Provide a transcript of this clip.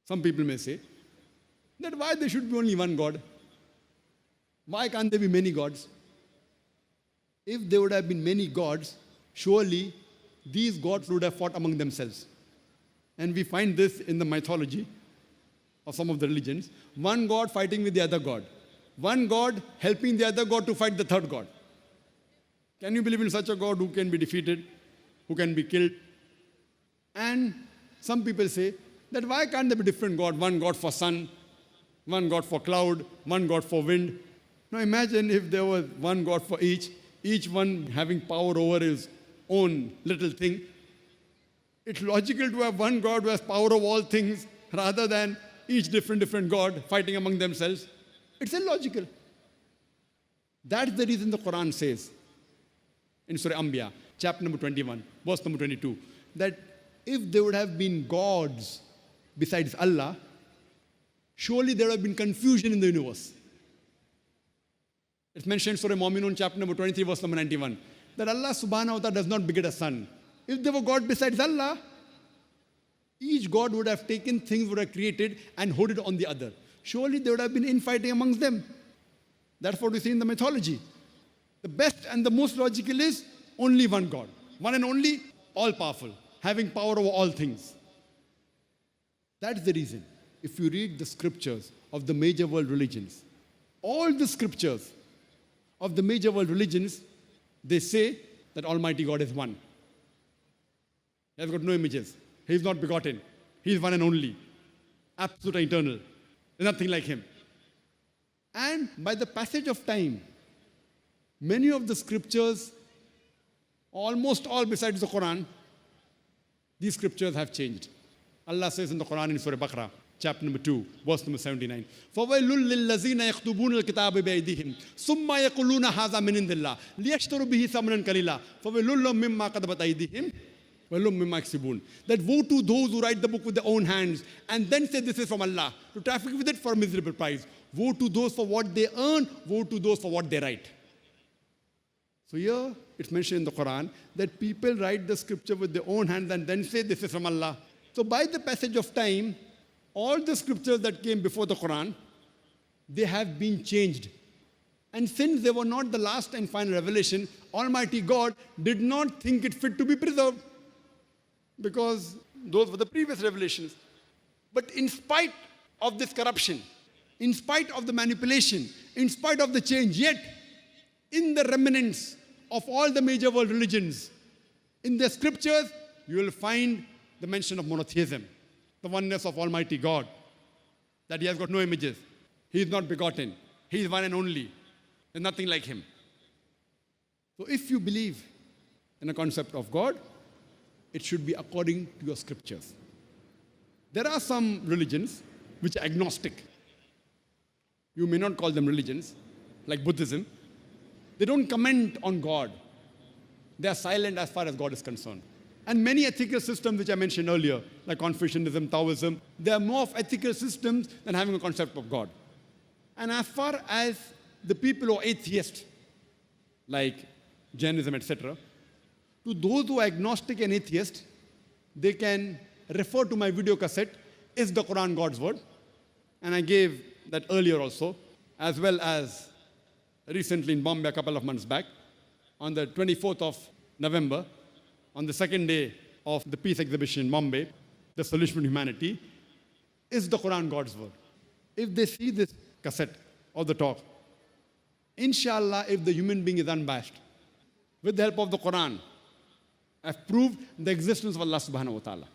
Some people may say that why there should be only one God? Why can't there be many gods? If there would have been many gods, surely these gods would have fought among themselves. And we find this in the mythology of some of the religions. One god fighting with the other god. One god helping the other god to fight the third god. Can you believe in such a God who can be defeated, who can be killed? And some people say that why can't there be different God? One God for sun, one God for cloud, one God for wind. Now imagine if there was one God for each one having power over his own little thing. It's logical to have one God who has power over all things rather than each different God fighting among themselves. It's illogical. That's the reason the Quran says in Surah Anbiya, chapter number 21, verse number 22, that if there would have been gods besides Allah, surely there would have been confusion in the universe. It's mentioned in Surah Mu'minun, chapter number 23, verse number 91, that Allah subhanahu wa ta'ala does not beget a son. If there were God besides Allah, each God would have taken things would have created and hoarded on the other. Surely there would have been infighting amongst them. That's what we see in the mythology. The best and the most logical is only one God. One and only, all-powerful, having power over all things. That's the reason. If you read the scriptures of the major world religions, all the scriptures of the major world religions, they say that Almighty God is one. He has got no images. He is not begotten. He is one and only. Absolute and eternal. There's nothing like him. And by the passage of time, many of the scriptures, almost all besides the Quran, these scriptures have changed. Allah says in the Quran in Surah Baqarah, chapter number 2, verse number 79, فَوَيْلٌ لِلَّذِينَ يَكْتُبُونَ الْكِتَابَ بِأَيْدِيهِمْ ثُمَّ يَقُولُونَ هَذَا مِنْ عِنْدِ اللَّهِ لِيَشْتَرُوا بِهِ ثَمَنًا قَلِيلًا فَوَيْلٌ لَهُم مِّمَّا كَتَبَتْ أَيْدِيهِمْ وَيْلٌ مِّمَّا يَكْسِبُونَ. That woe to those who write the book with their own hands and then say this is from Allah, to traffic with it for a miserable price. Woe to those for what they earn, woe to those for what they write. So here it's mentioned in the Quran that people write the scripture with their own hands and then say this is from Allah. So by the passage of time, all the scriptures that came before the Quran, they have been changed. And since they were not the last and final revelation, Almighty God did not think it fit to be preserved, because those were the previous revelations. But in spite of this corruption, in spite of the manipulation, in spite of the change, yet in the remnants of all the major world religions, in the scriptures, you will find the mention of monotheism, the oneness of Almighty God, that He has got no images. He is not begotten. He is one and only. There's nothing like Him. So if you believe in a concept of God, it should be according to your scriptures. There are some religions which are agnostic. You may not call them religions, like Buddhism. They don't comment on God. They are silent as far as God is concerned. And many ethical systems which I mentioned earlier, like Confucianism, Taoism, they are more of ethical systems than having a concept of God. And as far as the people who are atheists, like Jainism, etc., to those who are agnostic and atheist, they can refer to my video cassette, Is the Quran God's Word? And I gave that earlier also, as well as recently in Bombay a couple of months back, on the 24th of November, on the second day of the peace exhibition in Bombay, The Solution to Humanity, Is the Quran God's Word? If they see this cassette or the talk, inshallah, if the human being is unbiased, with the help of the Quran, I've proved the existence of Allah subhanahu wa ta'ala.